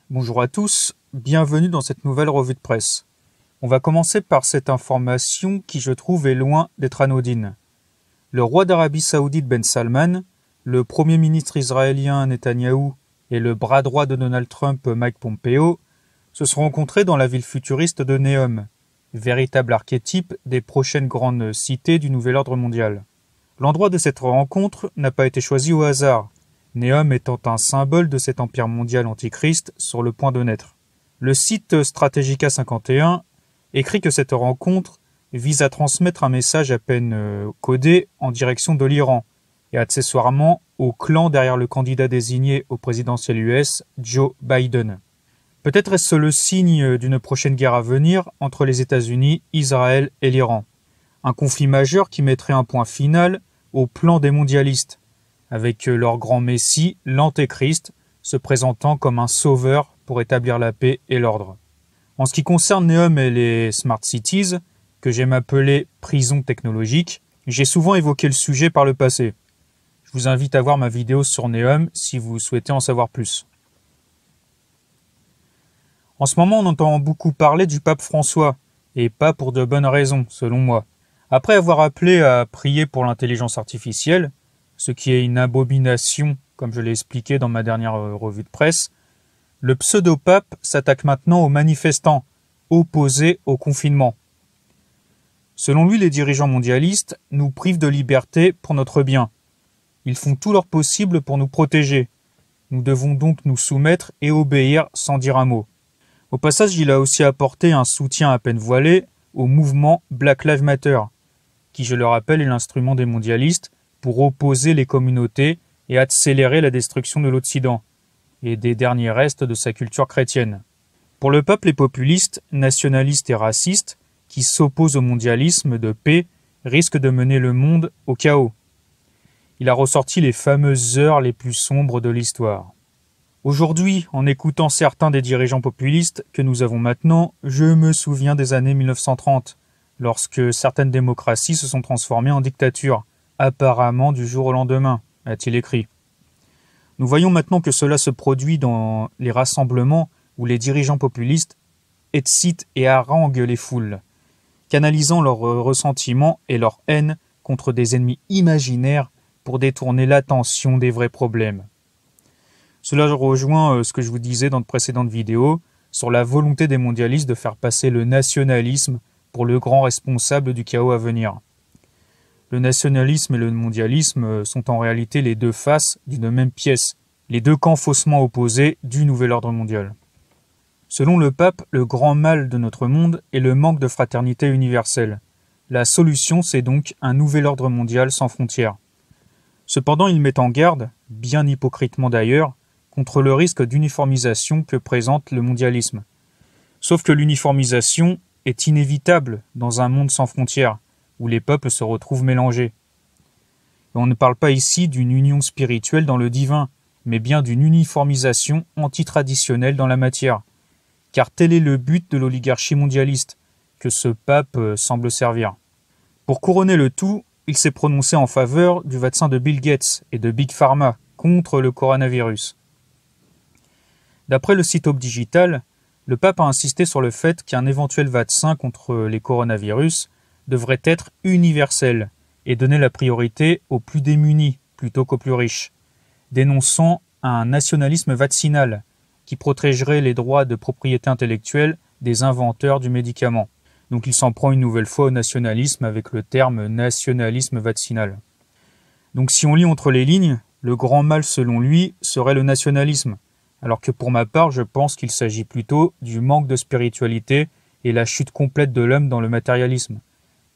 Bonjour à tous, bienvenue dans cette nouvelle revue de presse. On va commencer par cette information qui je trouve est loin d'être anodine. Le roi d'Arabie Saoudite Ben Salman, le premier ministre israélien Netanyahou et le bras droit de Donald Trump Mike Pompeo se sont rencontrés dans la ville futuriste de Neom, véritable archétype des prochaines grandes cités du nouvel ordre mondial. L'endroit de cette rencontre n'a pas été choisi au hasard, Neom étant un symbole de cet empire mondial antichrist sur le point de naître. Le site Strategica 51 écrit que cette rencontre vise à transmettre un message à peine codé en direction de l'Iran et accessoirement au clan derrière le candidat désigné au présidentiel US, Joe Biden. Peut-être est-ce le signe d'une prochaine guerre à venir entre les États-Unis, Israël et l'Iran. Un conflit majeur qui mettrait un point final au plan des mondialistes, avec leur grand messie, l'Antéchrist, se présentant comme un sauveur pour établir la paix et l'ordre. En ce qui concerne Neom et les Smart Cities, que j'aime appeler prisons technologiques, j'ai souvent évoqué le sujet par le passé. Je vous invite à voir ma vidéo sur Neom si vous souhaitez en savoir plus. En ce moment, on entend beaucoup parler du pape François, et pas pour de bonnes raisons, selon moi. Après avoir appelé à prier pour l'intelligence artificielle, ce qui est une abomination, comme je l'ai expliqué dans ma dernière revue de presse, le pseudo-pape s'attaque maintenant aux manifestants, opposés au confinement. Selon lui, les dirigeants mondialistes nous privent de liberté pour notre bien. Ils font tout leur possible pour nous protéger. Nous devons donc nous soumettre et obéir sans dire un mot. Au passage, il a aussi apporté un soutien à peine voilé au mouvement Black Lives Matter, qui, je le rappelle, est l'instrument des mondialistes pour opposer les communautés et accélérer la destruction de l'Occident et des derniers restes de sa culture chrétienne. Pour le pape, les populistes, nationalistes et racistes qui s'opposent au mondialisme de paix risquent de mener le monde au chaos. Il a ressorti les fameuses heures les plus sombres de l'histoire. Aujourd'hui, en écoutant certains des dirigeants populistes que nous avons maintenant, je me souviens des années 1930, lorsque certaines démocraties se sont transformées en dictatures, apparemment du jour au lendemain, a-t-il écrit. Nous voyons maintenant que cela se produit dans les rassemblements où les dirigeants populistes excitent et haranguent les foules, canalisant leur ressentiment et leur haine contre des ennemis imaginaires pour détourner l'attention des vrais problèmes. Cela rejoint ce que je vous disais dans de précédentes vidéos sur la volonté des mondialistes de faire passer le nationalisme pour le grand responsable du chaos à venir. Le nationalisme et le mondialisme sont en réalité les deux faces d'une même pièce, les deux camps faussement opposés du nouvel ordre mondial. Selon le pape, le grand mal de notre monde est le manque de fraternité universelle. La solution, c'est donc un nouvel ordre mondial sans frontières. Cependant, il met en garde, bien hypocritement d'ailleurs, contre le risque d'uniformisation que présente le mondialisme. Sauf que l'uniformisation est inévitable dans un monde sans frontières, où les peuples se retrouvent mélangés. Et on ne parle pas ici d'une union spirituelle dans le divin, mais bien d'une uniformisation antitraditionnelle dans la matière. Car tel est le but de l'oligarchie mondialiste, que ce pape semble servir. Pour couronner le tout, il s'est prononcé en faveur du vaccin de Bill Gates et de Big Pharma contre le coronavirus. D'après le site Hope Digital, le pape a insisté sur le fait qu'un éventuel vaccin contre les coronavirus devrait être universel et donner la priorité aux plus démunis plutôt qu'aux plus riches, dénonçant un nationalisme vaccinal qui protégerait les droits de propriété intellectuelle des inventeurs du médicament. Donc il s'en prend une nouvelle fois au nationalisme avec le terme nationalisme vaccinal. Donc si on lit entre les lignes, le grand mal selon lui serait le nationalisme, alors que pour ma part je pense qu'il s'agit plutôt du manque de spiritualité et la chute complète de l'homme dans le matérialisme,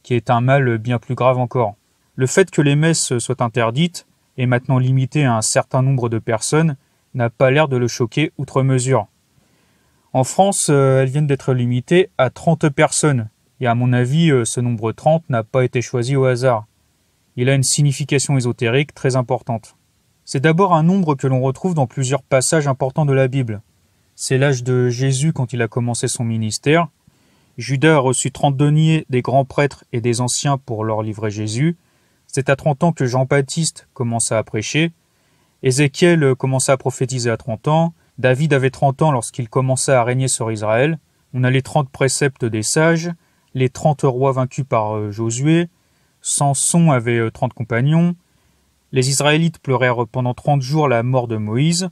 qui est un mal bien plus grave encore. Le fait que les messes soient interdites et maintenant limitées à un certain nombre de personnes n'a pas l'air de le choquer outre mesure. En France, elles viennent d'être limitées à 30 personnes, et à mon avis, ce nombre 30 n'a pas été choisi au hasard. Il a une signification ésotérique très importante. C'est d'abord un nombre que l'on retrouve dans plusieurs passages importants de la Bible. C'est l'âge de Jésus quand il a commencé son ministère. Judas a reçu 30 deniers des grands prêtres et des anciens pour leur livrer Jésus. C'est à 30 ans que Jean-Baptiste commença à prêcher. Ézéchiel commença à prophétiser à 30 ans. David avait 30 ans lorsqu'il commença à régner sur Israël. On a les 30 préceptes des sages, les 30 rois vaincus par Josué, Samson avait 30 compagnons, les Israélites pleurèrent pendant 30 jours la mort de Moïse.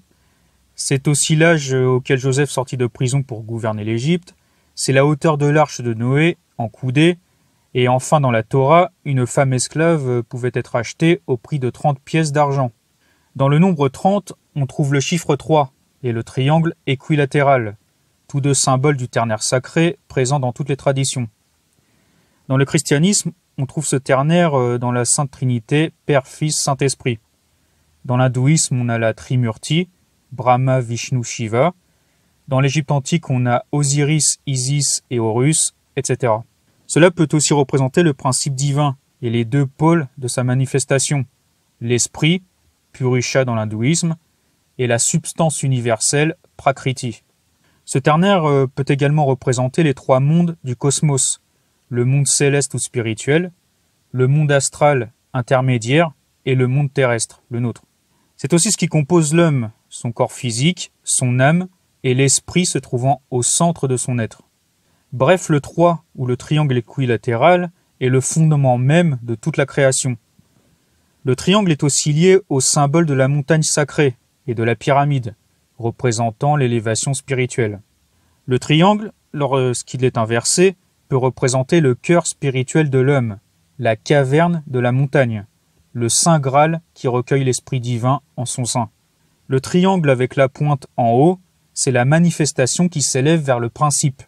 C'est aussi l'âge auquel Joseph sortit de prison pour gouverner l'Égypte. C'est la hauteur de l'arche de Noé, en coudée. Et enfin, dans la Torah, une femme esclave pouvait être achetée au prix de 30 pièces d'argent. Dans le nombre 30, on trouve le chiffre 3 et le triangle équilatéral, tous deux symboles du ternaire sacré présents dans toutes les traditions. Dans le christianisme, on trouve ce ternaire dans la Sainte Trinité, Père, Fils, Saint-Esprit. Dans l'hindouisme, on a la Trimurti, Brahma, Vishnu, Shiva. Dans l'Égypte antique, on a Osiris, Isis et Horus, etc. Cela peut aussi représenter le principe divin et les deux pôles de sa manifestation, l'esprit, Purusha dans l'hindouisme, et la substance universelle, Prakriti. Ce ternaire peut également représenter les trois mondes du cosmos, le monde céleste ou spirituel, le monde astral intermédiaire et le monde terrestre, le nôtre. C'est aussi ce qui compose l'homme, son corps physique, son âme et l'esprit se trouvant au centre de son être. Bref, le 3 ou le triangle équilatéral est le fondement même de toute la création. Le triangle est aussi lié au symbole de la montagne sacrée et de la pyramide, représentant l'élévation spirituelle. Le triangle, lorsqu'il est inversé, peut représenter le cœur spirituel de l'homme, la caverne de la montagne, le Saint Graal qui recueille l'Esprit divin en son sein. Le triangle avec la pointe en haut, c'est la manifestation qui s'élève vers le principe.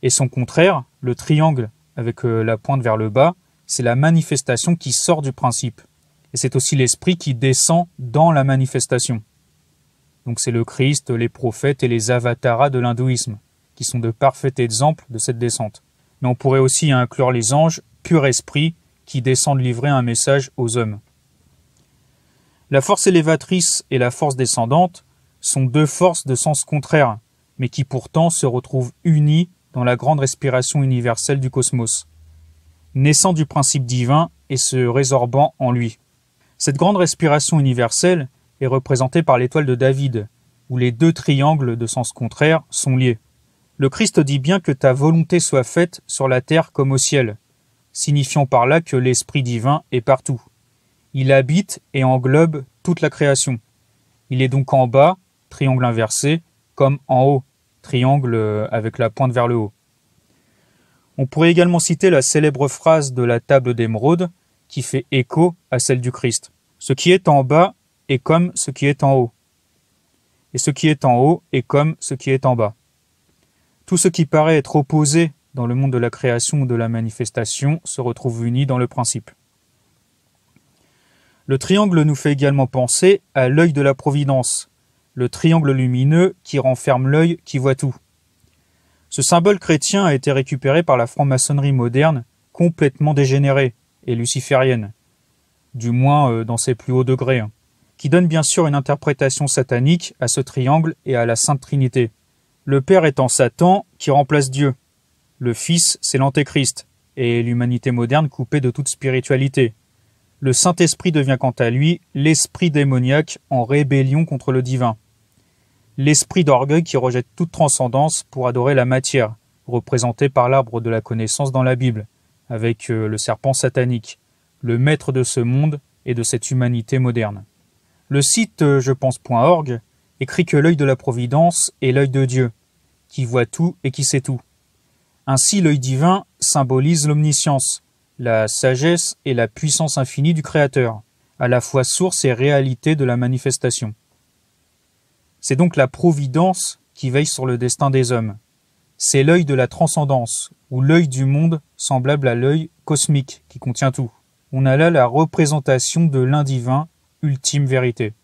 Et son contraire, le triangle avec la pointe vers le bas, c'est la manifestation qui sort du principe. Et c'est aussi l'Esprit qui descend dans la manifestation. Donc c'est le Christ, les prophètes et les avataras de l'hindouisme, qui sont de parfaits exemples de cette descente. Mais on pourrait aussi inclure les anges, pur esprit, qui descendent livrer un message aux hommes. La force élévatrice et la force descendante sont deux forces de sens contraires, mais qui pourtant se retrouvent unies dans la grande respiration universelle du cosmos, naissant du principe divin et se résorbant en lui. Cette grande respiration universelle est représentée par l'étoile de David, où les deux triangles de sens contraire sont liés. Le Christ dit bien que ta volonté soit faite sur la terre comme au ciel, signifiant par là que l'Esprit divin est partout. Il habite et englobe toute la création. Il est donc en bas, triangle inversé, comme en haut, triangle avec la pointe vers le haut. On pourrait également citer la célèbre phrase de la table d'émeraude qui fait écho à celle du Christ. Ce qui est en bas est comme ce qui est en haut. Et ce qui est en haut est comme ce qui est en bas. Tout ce qui paraît être opposé dans le monde de la création ou de la manifestation se retrouve uni dans le principe. Le triangle nous fait également penser à l'œil de la providence, le triangle lumineux qui renferme l'œil qui voit tout. Ce symbole chrétien a été récupéré par la franc-maçonnerie moderne, complètement dégénérée et luciférienne, du moins dans ses plus hauts degrés, qui donne bien sûr une interprétation satanique à ce triangle et à la Sainte Trinité. Le Père étant Satan qui remplace Dieu. Le Fils, c'est l'Antéchrist, et l'humanité moderne coupée de toute spiritualité. Le Saint-Esprit devient quant à lui l'esprit démoniaque en rébellion contre le divin. L'esprit d'orgueil qui rejette toute transcendance pour adorer la matière, représentée par l'arbre de la connaissance dans la Bible, avec le serpent satanique, le maître de ce monde et de cette humanité moderne. Le site jepense.org écrit que l'œil de la providence est l'œil de Dieu, qui voit tout et qui sait tout. Ainsi, l'œil divin symbolise l'omniscience, la sagesse et la puissance infinie du Créateur, à la fois source et réalité de la manifestation. C'est donc la providence qui veille sur le destin des hommes. C'est l'œil de la transcendance, ou l'œil du monde semblable à l'œil cosmique qui contient tout. On a là la représentation de l'un divin, ultime vérité.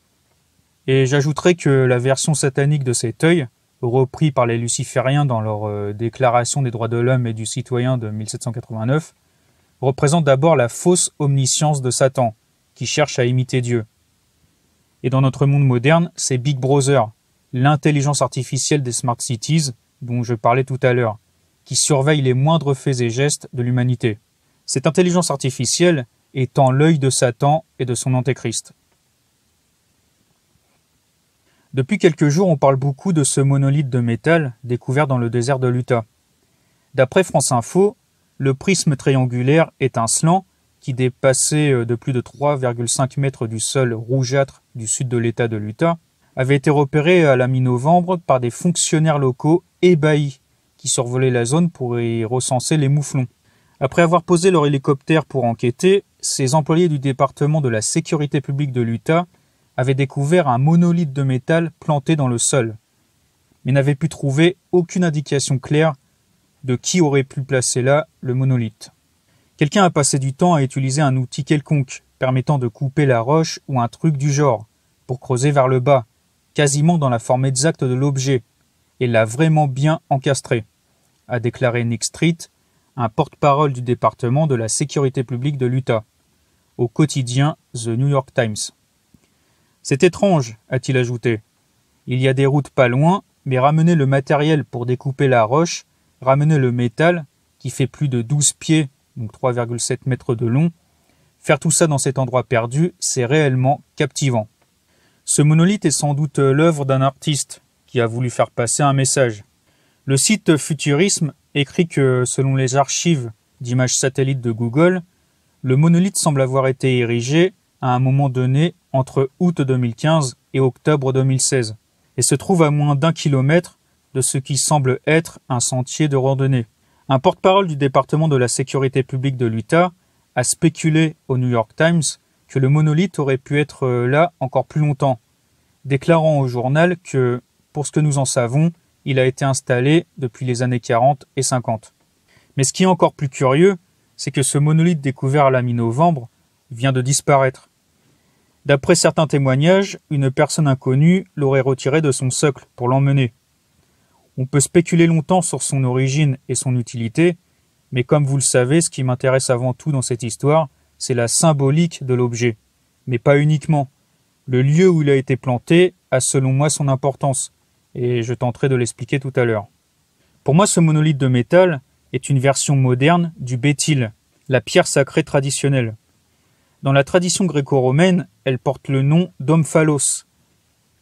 Et j'ajouterai que la version satanique de cet œil, repris par les lucifériens dans leur déclaration des droits de l'homme et du citoyen de 1789, représente d'abord la fausse omniscience de Satan, qui cherche à imiter Dieu. Et dans notre monde moderne, c'est Big Brother, l'intelligence artificielle des Smart Cities, dont je parlais tout à l'heure, qui surveille les moindres faits et gestes de l'humanité. Cette intelligence artificielle étant l'œil de Satan et de son antéchrist. Depuis quelques jours, on parle beaucoup de ce monolithe de métal découvert dans le désert de l'Utah. D'après France Info, le prisme triangulaire étincelant, qui dépassait de plus de 3,5 mètres du sol rougeâtre du sud de l'État de l'Utah, avait été repéré à la mi-novembre par des fonctionnaires locaux ébahis qui survolaient la zone pour y recenser les mouflons. Après avoir posé leur hélicoptère pour enquêter, ces employés du département de la sécurité publique de l'Utah avaient découvert un monolithe de métal planté dans le sol, mais n'avaient pu trouver aucune indication claire de qui aurait pu placer là le monolithe. Quelqu'un a passé du temps à utiliser un outil quelconque permettant de couper la roche ou un truc du genre pour creuser vers le bas, quasiment dans la forme exacte de l'objet, et l'a vraiment bien encastré, a déclaré Nick Street, un porte-parole du département de la sécurité publique de l'Utah, au quotidien The New York Times. C'est étrange, a-t-il ajouté. Il y a des routes pas loin, mais ramener le matériel pour découper la roche, ramener le métal, qui fait plus de 12 pieds, donc 3,7 mètres de long, faire tout ça dans cet endroit perdu, c'est réellement captivant. Ce monolithe est sans doute l'œuvre d'un artiste qui a voulu faire passer un message. Le site Futurisme écrit que, selon les archives d'images satellites de Google, le monolithe semble avoir été érigé à un moment donné entre août 2015 et octobre 2016 et se trouve à moins d'1 kilomètre de ce qui semble être un sentier de randonnée. Un porte-parole du département de la sécurité publique de l'Utah a spéculé au New York Times que le monolithe aurait pu être là encore plus longtemps, déclarant au journal que, pour ce que nous en savons, il a été installé depuis les années 40 et 50. Mais ce qui est encore plus curieux, c'est que ce monolithe découvert à la mi-novembre vient de disparaître. D'après certains témoignages, une personne inconnue l'aurait retiré de son socle pour l'emmener. On peut spéculer longtemps sur son origine et son utilité, mais comme vous le savez, ce qui m'intéresse avant tout dans cette histoire, c'est la symbolique de l'objet. Mais pas uniquement. Le lieu où il a été planté a selon moi son importance, et je tenterai de l'expliquer tout à l'heure. Pour moi, ce monolithe de métal est une version moderne du béthyle, la pierre sacrée traditionnelle. Dans la tradition gréco-romaine, elle porte le nom d'Omphalos,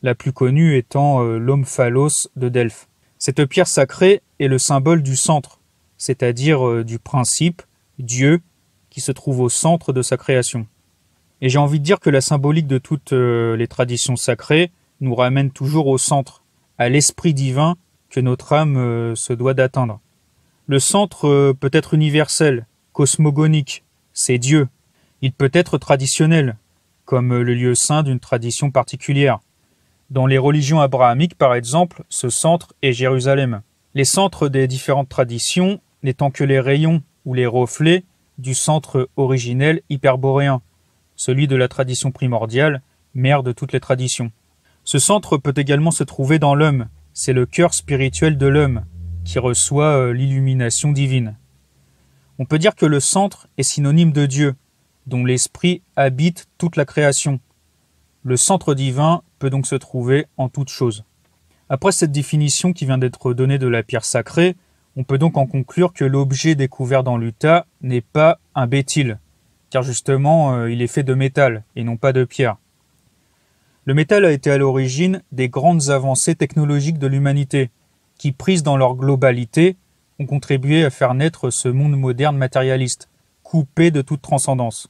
la plus connue étant l'Omphalos de Delphes. Cette pierre sacrée est le symbole du centre, c'est-à-dire du principe, Dieu, qui se trouve au centre de sa création. Et j'ai envie de dire que la symbolique de toutes les traditions sacrées nous ramène toujours au centre, à l'esprit divin que notre âme se doit d'atteindre. Le centre peut être universel, cosmogonique, c'est Dieu. Il peut être traditionnel, comme le lieu saint d'une tradition particulière. Dans les religions abrahamiques, par exemple, ce centre est Jérusalem. Les centres des différentes traditions n'étant que les rayons ou les reflets du centre originel hyperboréen, celui de la tradition primordiale, mère de toutes les traditions. Ce centre peut également se trouver dans l'homme, c'est le cœur spirituel de l'homme, qui reçoit l'illumination divine. On peut dire que le centre est synonyme de Dieu, dont l'esprit habite toute la création. Le centre divin peut donc se trouver en toute chose. Après cette définition qui vient d'être donnée de la pierre sacrée, on peut donc en conclure que l'objet découvert dans l'Utah n'est pas un béthyle, car justement il est fait de métal et non pas de pierre. Le métal a été à l'origine des grandes avancées technologiques de l'humanité, qui, prises dans leur globalité, ont contribué à faire naître ce monde moderne matérialiste, coupé de toute transcendance.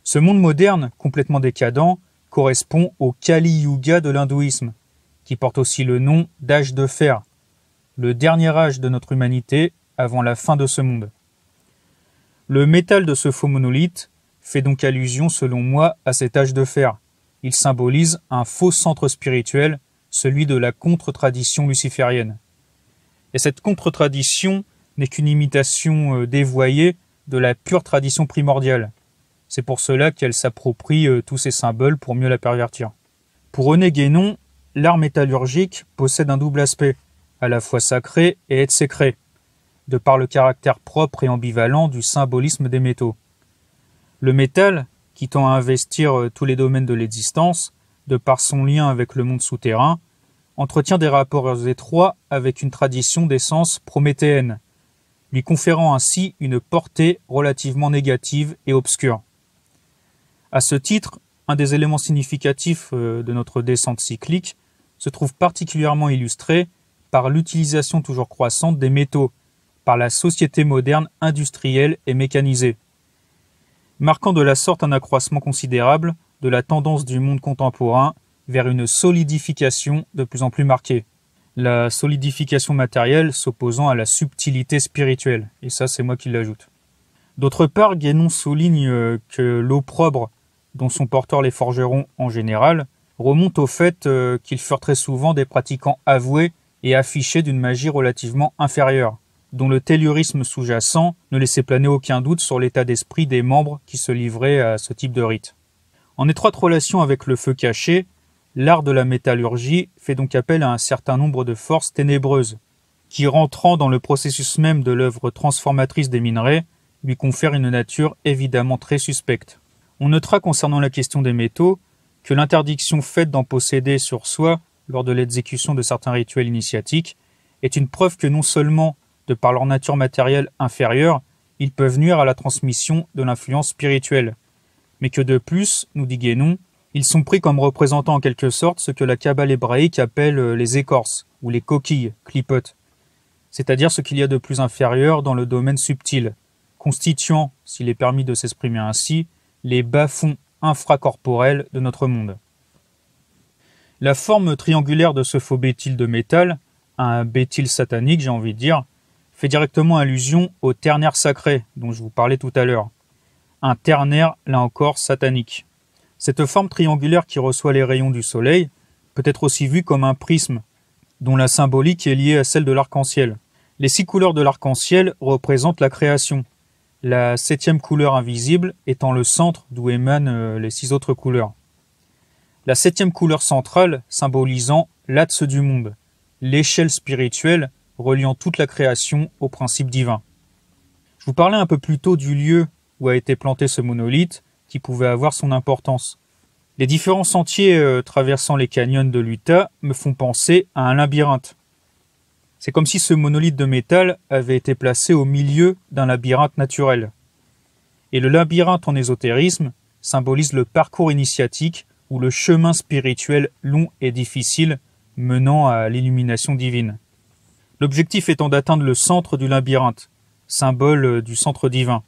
Ce monde moderne, complètement décadent, correspond au Kali Yuga de l'hindouisme, qui porte aussi le nom d'âge de fer, le dernier âge de notre humanité avant la fin de ce monde. Le métal de ce faux monolithe fait donc allusion, selon moi, à cet âge de fer. Il symbolise un faux centre spirituel, celui de la contre-tradition luciférienne. Et cette contre-tradition n'est qu'une imitation dévoyée de la pure tradition primordiale. C'est pour cela qu'elle s'approprie tous ces symboles pour mieux la pervertir. Pour René Guénon, l'art métallurgique possède un double aspect, à la fois sacré et exécré, de par le caractère propre et ambivalent du symbolisme des métaux. Le métal, qui tend à investir tous les domaines de l'existence, de par son lien avec le monde souterrain, entretient des rapports étroits avec une tradition d'essence prométhéenne, lui conférant ainsi une portée relativement négative et obscure. À ce titre, un des éléments significatifs de notre descente cyclique se trouve particulièrement illustrée par l'utilisation toujours croissante des métaux, par la société moderne industrielle et mécanisée, marquant de la sorte un accroissement considérable de la tendance du monde contemporain vers une solidification de plus en plus marquée. La solidification matérielle s'opposant à la subtilité spirituelle, et ça c'est moi qui l'ajoute. D'autre part, Guénon souligne que l'opprobre dont sont porteurs les forgerons en général remonte au fait qu'ils furent très souvent des pratiquants avoués et affichés d'une magie relativement inférieure, dont le taylorisme sous-jacent ne laissait planer aucun doute sur l'état d'esprit des membres qui se livraient à ce type de rite. En étroite relation avec le feu caché, l'art de la métallurgie fait donc appel à un certain nombre de forces ténébreuses, qui, rentrant dans le processus même de l'œuvre transformatrice des minerais, lui confèrent une nature évidemment très suspecte. On notera concernant la question des métaux que l'interdiction faite d'en posséder sur soi lors de l'exécution de certains rituels initiatiques est une preuve que non seulement, de par leur nature matérielle inférieure, ils peuvent nuire à la transmission de l'influence spirituelle, mais que de plus, nous dit Guénon, ils sont pris comme représentant en quelque sorte ce que la Kabbale hébraïque appelle les écorces, ou les coquilles, clipotes, c'est-à-dire ce qu'il y a de plus inférieur dans le domaine subtil, constituant, s'il est permis de s'exprimer ainsi, les bas-fonds infracorporels de notre monde. La forme triangulaire de ce faux bétil de métal, un bétil satanique j'ai envie de dire, fait directement allusion au ternaire sacré dont je vous parlais tout à l'heure. Un ternaire, là encore, satanique. Cette forme triangulaire qui reçoit les rayons du soleil peut être aussi vue comme un prisme, dont la symbolique est liée à celle de l'arc-en-ciel. Les 6 couleurs de l'arc-en-ciel représentent la création, la 7e couleur invisible étant le centre d'où émanent les 6 autres couleurs. La 7e couleur centrale symbolisant l'axe du monde, l'échelle spirituelle reliant toute la création au principe divin. Je vous parlais un peu plus tôt du lieu où a été planté ce monolithe qui pouvait avoir son importance. Les différents sentiers traversant les canyons de l'Utah me font penser à un labyrinthe. C'est comme si ce monolithe de métal avait été placé au milieu d'un labyrinthe naturel. Et le labyrinthe en ésotérisme symbolise le parcours initiatique ou le chemin spirituel long et difficile menant à l'illumination divine. L'objectif étant d'atteindre le centre du labyrinthe, symbole du centre divin.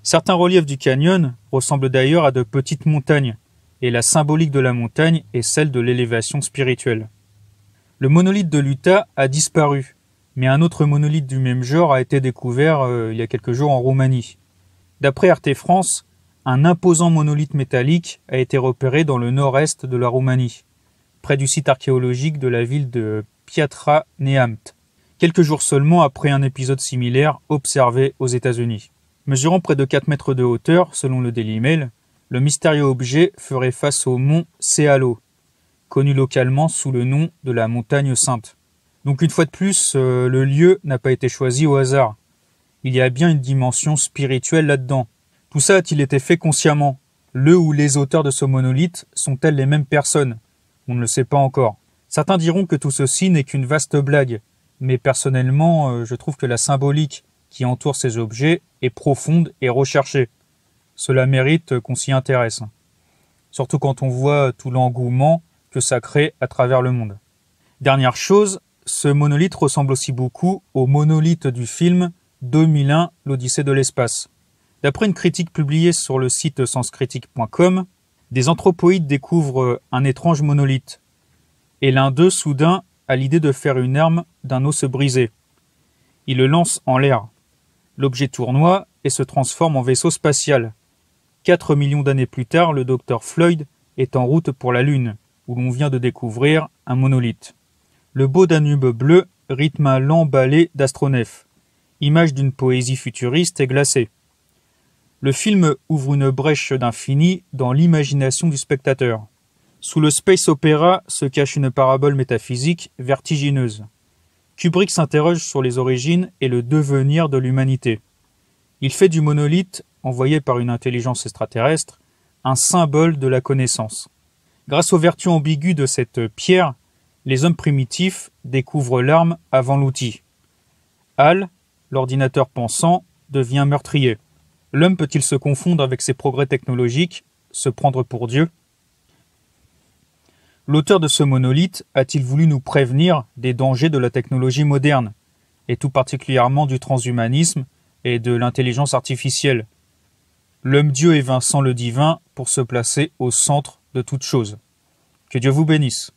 Certains reliefs du canyon ressemblent d'ailleurs à de petites montagnes, et la symbolique de la montagne est celle de l'élévation spirituelle. Le monolithe de l'Utah a disparu, mais un autre monolithe du même genre a été découvert il y a quelques jours en Roumanie. D'après RT France, un imposant monolithe métallique a été repéré dans le nord-est de la Roumanie, près du site archéologique de la ville de Piatra Neamt, quelques jours seulement après un épisode similaire observé aux États-Unis. Mesurant près de 4 mètres de hauteur, selon le Daily Mail, le mystérieux objet ferait face au mont Sealo, connu localement sous le nom de la montagne sainte. Donc une fois de plus, le lieu n'a pas été choisi au hasard. Il y a bien une dimension spirituelle là-dedans. Tout ça a-t-il été fait consciemment? Le ou les auteurs de ce monolithe sont-elles les mêmes personnes? On ne le sait pas encore. Certains diront que tout ceci n'est qu'une vaste blague, mais personnellement, je trouve que la symbolique qui entoure ces objets est profonde et recherchée. Cela mérite qu'on s'y intéresse. Surtout quand on voit tout l'engouement que ça crée à travers le monde. Dernière chose, ce monolithe ressemble aussi beaucoup au monolithe du film 2001, l'Odyssée de l'espace. D'après une critique publiée sur le site senscritique.com, des anthropoïdes découvrent un étrange monolithe. Et l'un d'eux, soudain, a l'idée de faire une arme d'un os brisé. Il le lance en l'air. L'objet tournoie et se transforme en vaisseau spatial. 4 millions d'années plus tard, le docteur Floyd est en route pour la Lune, où l'on vient de découvrir un monolithe. Le beau Danube bleu rythme un lent ballet d'astronefs, image d'une poésie futuriste et glacée. Le film ouvre une brèche d'infini dans l'imagination du spectateur. Sous le space opéra se cache une parabole métaphysique vertigineuse. Kubrick s'interroge sur les origines et le devenir de l'humanité. Il fait du monolithe, envoyé par une intelligence extraterrestre, un symbole de la connaissance. Grâce aux vertus ambiguës de cette pierre, les hommes primitifs découvrent l'arme avant l'outil. HAL, l'ordinateur pensant, devient meurtrier. L'homme peut-il se confondre avec ses progrès technologiques, se prendre pour Dieu? L'auteur de ce monolithe a-t-il voulu nous prévenir des dangers de la technologie moderne, et tout particulièrement du transhumanisme et de l'intelligence artificielle? L'homme-dieu est Vincent le divin pour se placer au centre de toute chose. Que Dieu vous bénisse.